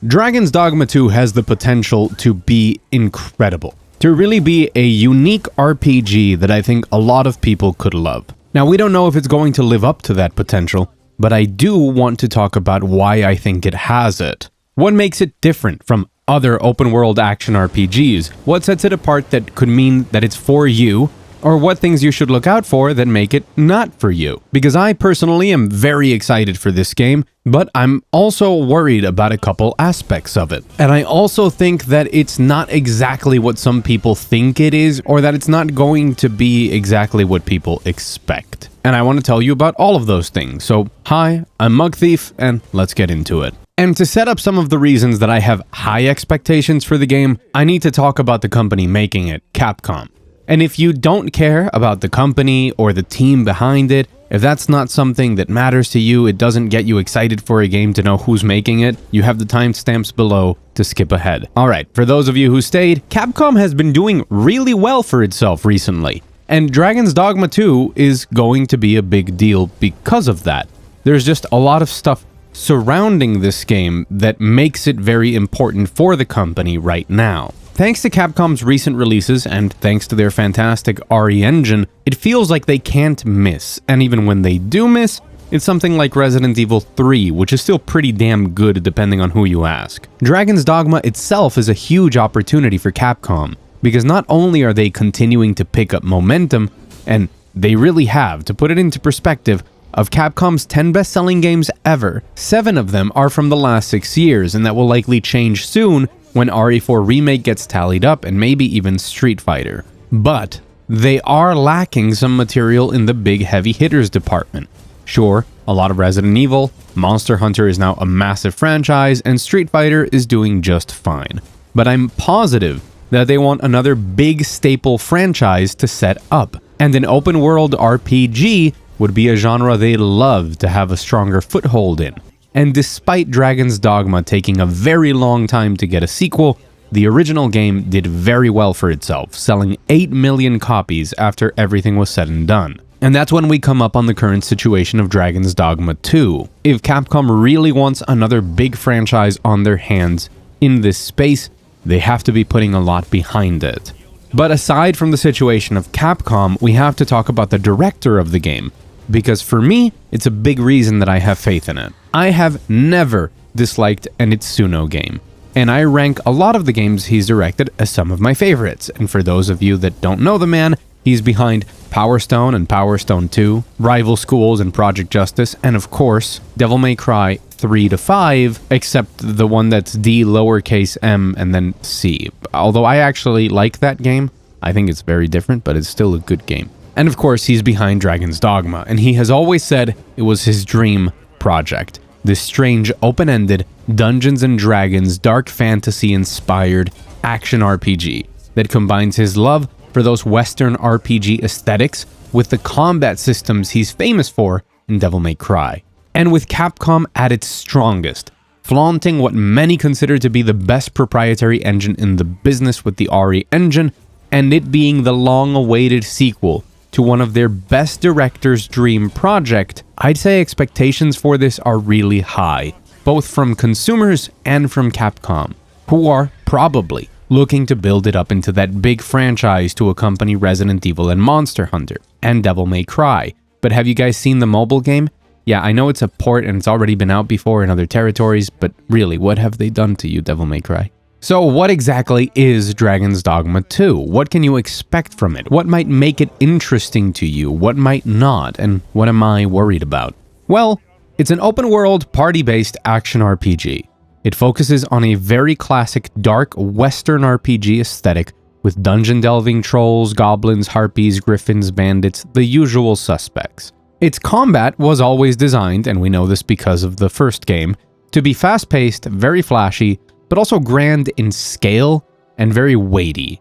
Dragon's Dogma 2 has the potential to be incredible, to really be a unique RPG that I think a lot of people could love. Now, we don't know if it's going to live up to that potential, but I do want to talk about why I think it has it. What makes it different from other open-world action RPGs? What sets it apart that could mean that it's for you? Or what things you should look out for that make it not for you? Because I personally am very excited for this game, but I'm also worried about a couple aspects of it. And I also think that it's not exactly what some people think it is, or that it's not going to be exactly what people expect. And I want to tell you about all of those things. So, hi, I'm Mug Thief, and let's get into it. And to set up some of the reasons that I have high expectations for the game, I need to talk about the company making it, Capcom. And if you don't care about the company or the team behind it, if that's not something that matters to you, it doesn't get you excited for a game to know who's making it, you have the timestamps below to skip ahead. Alright, for those of you who stayed, Capcom has been doing really well for itself recently. And Dragon's Dogma 2 is going to be a big deal because of that. There's just a lot of stuff surrounding this game that makes it very important for the company right now. Thanks to Capcom's recent releases, and thanks to their fantastic RE engine, it feels like they can't miss, and even when they do miss, it's something like Resident Evil 3, which is still pretty damn good depending on who you ask. Dragon's Dogma itself is a huge opportunity for Capcom, because not only are they continuing to pick up momentum, and they really have, to put it into perspective, of Capcom's 10 best-selling games ever, 7 of them are from the last 6 years, and that will likely change soon when RE4 Remake gets tallied up, and maybe even Street Fighter. But they are lacking some material in the big heavy hitters department. Sure, a lot of Resident Evil, Monster Hunter is now a massive franchise, and Street Fighter is doing just fine. But I'm positive that they want another big staple franchise to set up, and an open world RPG would be a genre they'd love to have a stronger foothold in. And despite Dragon's Dogma taking a very long time to get a sequel, the original game did very well for itself, selling 8 million copies after everything was said and done. And that's when we come up on the current situation of Dragon's Dogma 2. If Capcom really wants another big franchise on their hands in this space, they have to be putting a lot behind it. But aside from the situation of Capcom, we have to talk about the director of the game, because for me, it's a big reason that I have faith in it. I have never disliked an Itsuno game, and I rank a lot of the games he's directed as some of my favorites. And for those of you that don't know the man, he's behind Power Stone and Power Stone 2, Rival Schools and Project Justice, and of course, Devil May Cry 3 to 5, except the one that's D lowercase m and then C. Although I actually like that game, I think it's very different, but it's still a good game. And of course, he's behind Dragon's Dogma, and he has always said it was his dream project. This strange, open-ended, Dungeons & Dragons, dark fantasy-inspired action RPG that combines his love for those Western RPG aesthetics with the combat systems he's famous for in Devil May Cry. And with Capcom at its strongest, flaunting what many consider to be the best proprietary engine in the business with the RE engine, and it being the long-awaited sequel to one of their best director's dream project, I'd say expectations for this are really high, both from consumers and from Capcom, who are probably looking to build it up into that big franchise to accompany Resident Evil and Monster Hunter, and Devil May Cry. But have you guys seen the mobile game? Yeah, I know it's a port and it's already been out before in other territories, but really, what have they done to you, Devil May Cry? So what exactly is Dragon's Dogma 2? What can you expect from it? What might make it interesting to you? What might not? And what am I worried about? Well, it's an open-world, party-based action RPG. It focuses on a very classic dark Western RPG aesthetic with dungeon-delving trolls, goblins, harpies, griffins, bandits, the usual suspects. Its combat was always designed, and we know this because of the first game, to be fast-paced, very flashy, but also grand in scale and very weighty.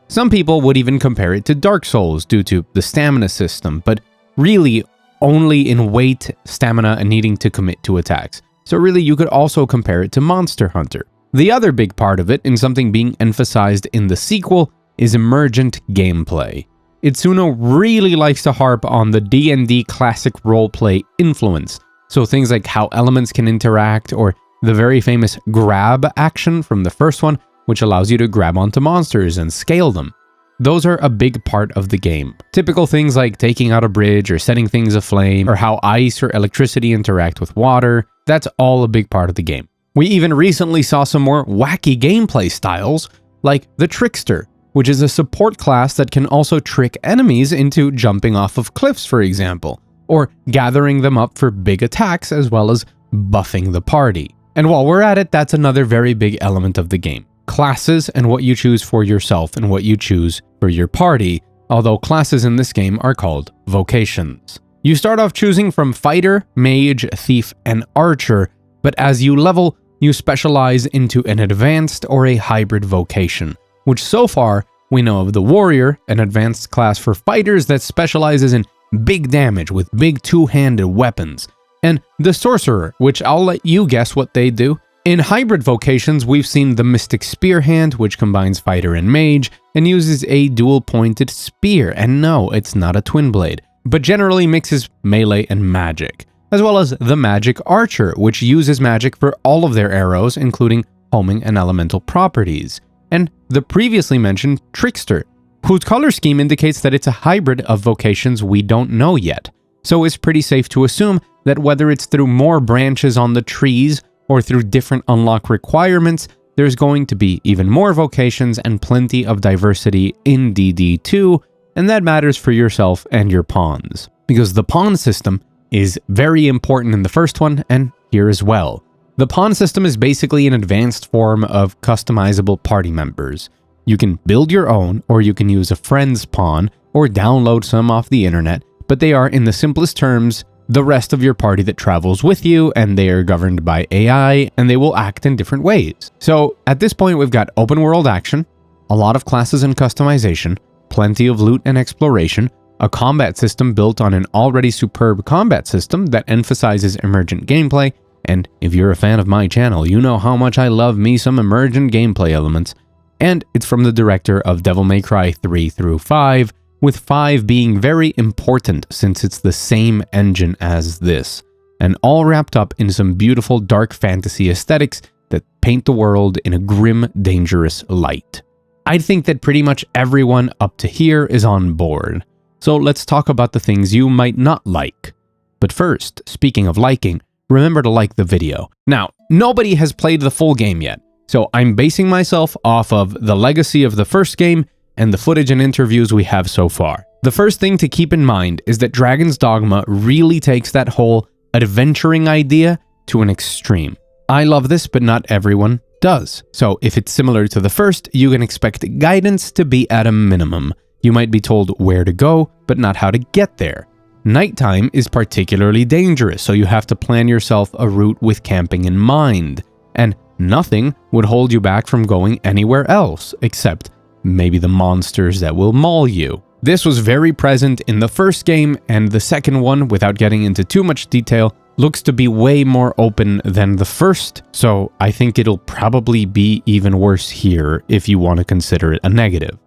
Some people would even compare it to Dark Souls due to the stamina system, but really only in weight, stamina, and needing to commit to attacks. So really you could also compare it to Monster Hunter. The other big part of it, and something being emphasized in the sequel, is emergent gameplay. Itsuno really likes to harp on the D&D classic roleplay influence, so things like how elements can interact or the very famous grab action from the first one, which allows you to grab onto monsters and scale them. Those are a big part of the game. Typical things like taking out a bridge or setting things aflame, or how ice or electricity interact with water, that's all a big part of the game. We even recently saw some more wacky gameplay styles, like the Trickster, which is a support class that can also trick enemies into jumping off of cliffs, for example, or gathering them up for big attacks as well as buffing the party. And while we're at it, that's another very big element of the game. Classes and what you choose for yourself and what you choose for your party, although classes in this game are called vocations. You start off choosing from fighter, mage, thief, and archer, but as you level, you specialize into an advanced or a hybrid vocation, which so far we know of the warrior, an advanced class for fighters that specializes in big damage with big two-handed weapons, and the sorcerer, which I'll let you guess what they do. In hybrid vocations, we've seen the Mystic Spearhand, which combines fighter and mage, and uses a dual-pointed spear, and no, it's not a twin blade, but generally mixes melee and magic, as well as the Magic Archer, which uses magic for all of their arrows, including homing and elemental properties, and the previously mentioned Trickster, whose color scheme indicates that it's a hybrid of vocations we don't know yet, so it's pretty safe to assume that whether it's through more branches on the trees or through different unlock requirements, there's going to be even more vocations and plenty of diversity in DD2, and that matters for yourself and your pawns, because the pawn system is very important in the first one and here as well. The pawn system is basically an advanced form of customizable party members. You can build your own, or you can use a friend's pawn, or download some off the internet, but they are, in the simplest terms, the rest of your party that travels with you, and they are governed by AI, and they will act in different ways. So at this point, we've got open world action, a lot of classes and customization, plenty of loot and exploration, a combat system built on an already superb combat system that emphasizes emergent gameplay, and if you're a fan of my channel, you know how much I love me some emergent gameplay elements, and it's from the director of Devil May Cry 3 through 5, with 5 being very important since it's the same engine as this, and all wrapped up in some beautiful dark fantasy aesthetics that paint the world in a grim, dangerous light. I think that pretty much everyone up to here is on board, so let's talk about the things you might not like. But first, speaking of liking, remember to like the video. Now, nobody has played the full game yet, so I'm basing myself off of the legacy of the first game and the footage and interviews we have so far. The first thing to keep in mind is that Dragon's Dogma really takes that whole adventuring idea to an extreme. I love this, but not everyone does. So if it's similar to the first, you can expect guidance to be at a minimum. You might be told where to go, but not how to get there. Nighttime is particularly dangerous, so you have to plan yourself a route with camping in mind. And nothing would hold you back from going anywhere else, except maybe the monsters that will maul you. This was very present in the first game, and the second one, without getting into too much detail, looks to be way more open than the first, so I think it'll probably be even worse here if you want to consider it a negative.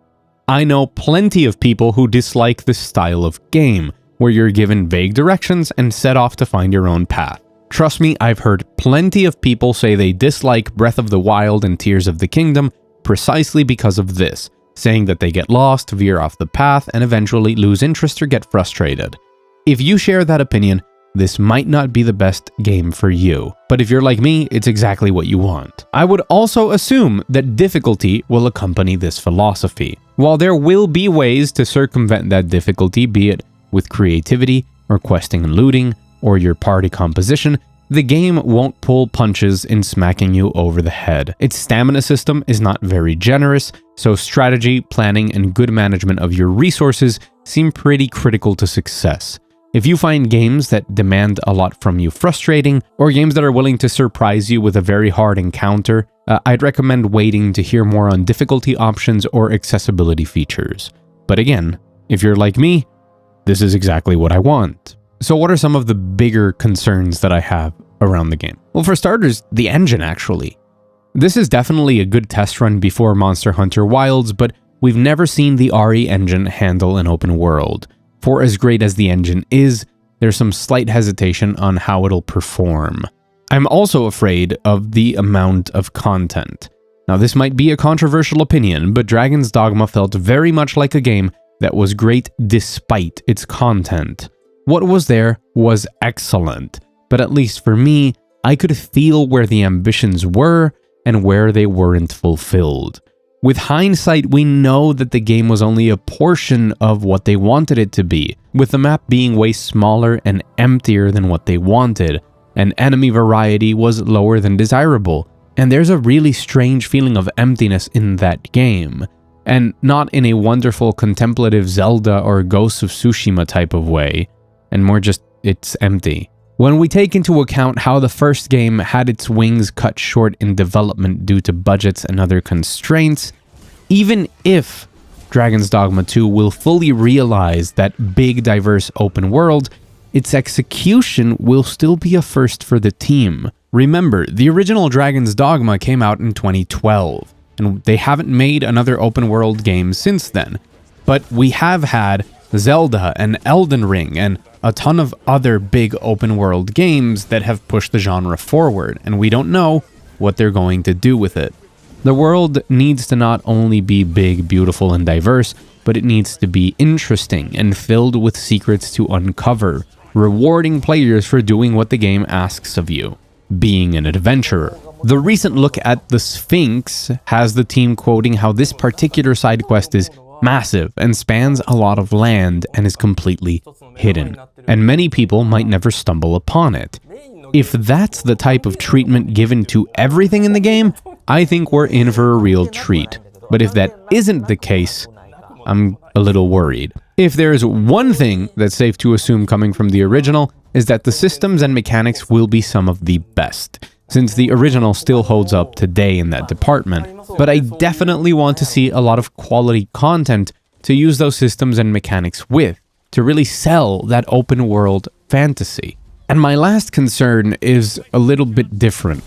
I know plenty of people who dislike this style of game, where you're given vague directions and set off to find your own path. Trust me, I've heard plenty of people say they dislike Breath of the Wild and Tears of the Kingdom precisely because of this, saying that they get lost, veer off the path, and eventually lose interest or get frustrated. If you share that opinion, this might not be the best game for you, but if you're like me, it's exactly what you want. I would also assume that difficulty will accompany this philosophy. While there will be ways to circumvent that difficulty, be it with creativity, or questing and looting, or your party composition, the game won't pull punches in smacking you over the head. Its stamina system is not very generous, so strategy, planning, and good management of your resources seem pretty critical to success. If you find games that demand a lot from you frustrating, or games that are willing to surprise you with a very hard encounter, I'd recommend waiting to hear more on difficulty options or accessibility features. But again, if you're like me, this is exactly what I want. So what are some of the bigger concerns that I have around the game? Well, for starters, the engine actually. This is definitely a good test run before Monster Hunter Wilds, but we've never seen the RE engine handle an open world. For as great as the engine is, there's some slight hesitation on how it'll perform. I'm also afraid of the amount of content. Now, this might be a controversial opinion, but Dragon's Dogma felt very much like a game that was great despite its content. What was there was excellent, but at least for me, I could feel where the ambitions were and where they weren't fulfilled. With hindsight, we know that the game was only a portion of what they wanted it to be, with the map being way smaller and emptier than what they wanted, and enemy variety was lower than desirable, and there's a really strange feeling of emptiness in that game, and not in a wonderful contemplative Zelda or Ghost of Tsushima type of way, and more just, it's empty. When we take into account how the first game had its wings cut short in development due to budgets and other constraints, even if Dragon's Dogma 2 will fully realize that big, diverse open world, its execution will still be a first for the team. Remember, the original Dragon's Dogma came out in 2012, and they haven't made another open world game since then. But we have had Zelda and Elden Ring and a ton of other big open world games that have pushed the genre forward, and we don't know what they're going to do with it. The world needs to not only be big, beautiful, and diverse, but it needs to be interesting and filled with secrets to uncover, rewarding players for doing what the game asks of you, being an adventurer. The recent look at the Sphinx has the team quoting how this particular side quest is massive and spans a lot of land and is completely hidden, and many people might never stumble upon it. If that's the type of treatment given to everything in the game, I think we're in for a real treat. But if that isn't the case, I'm a little worried. If there's one thing that's safe to assume coming from the original, is that the systems and mechanics will be some of the best, since the original still holds up today in that department. But I definitely want to see a lot of quality content to use those systems and mechanics with, to really sell that open world fantasy. And my last concern is a little bit different.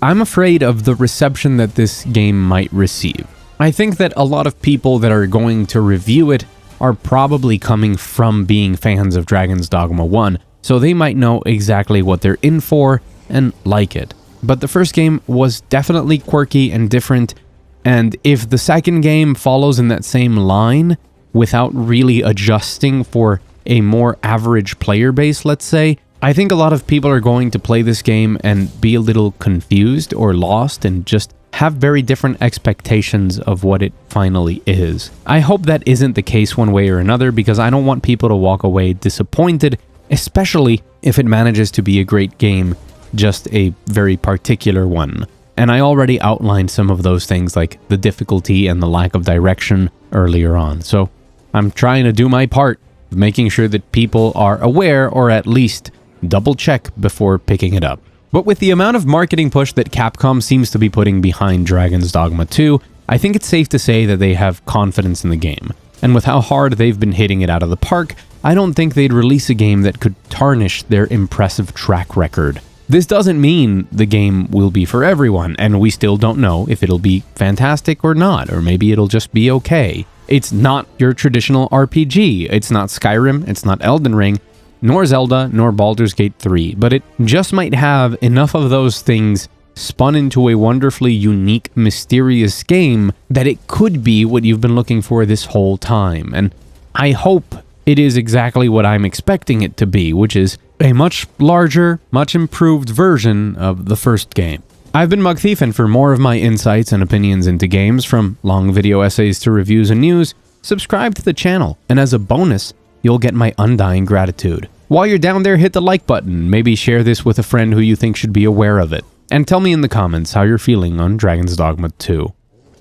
I'm afraid of the reception that this game might receive. I think that a lot of people that are going to review it are probably coming from being fans of Dragon's Dogma 1, so they might know exactly what they're in for and like it. But the first game was definitely quirky and different, and if the second game follows in that same line without really adjusting for a more average player base, let's say, I think a lot of people are going to play this game and be a little confused or lost and just have very different expectations of what it finally is. I hope that isn't the case one way or another, because I don't want people to walk away disappointed, especially if it manages to be a great game, just a very particular one. And I already outlined some of those things, like the difficulty and the lack of direction earlier on. So I'm trying to do my part, making sure that people are aware, or at least double check before picking it up. But with the amount of marketing push that Capcom seems to be putting behind Dragon's Dogma 2, I think it's safe to say that they have confidence in the game. And with how hard they've been hitting it out of the park, I don't think they'd release a game that could tarnish their impressive track record. This doesn't mean the game will be for everyone, and we still don't know if it'll be fantastic or not, or maybe it'll just be okay. It's not your traditional RPG, it's not Skyrim, it's not Elden Ring, nor Zelda, nor Baldur's Gate 3, but it just might have enough of those things spun into a wonderfully unique, mysterious game that it could be what you've been looking for this whole time. And I hope it is exactly what I'm expecting it to be, which is a much larger, much improved version of the first game. I've been Mugthief, and for more of my insights and opinions into games, from long video essays to reviews and news, subscribe to the channel, and as a bonus, you'll get my undying gratitude. While you're down there, hit the like button, maybe share this with a friend who you think should be aware of it, and tell me in the comments how you're feeling on Dragon's Dogma 2.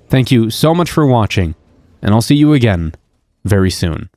Thank you so much for watching, and I'll see you again very soon.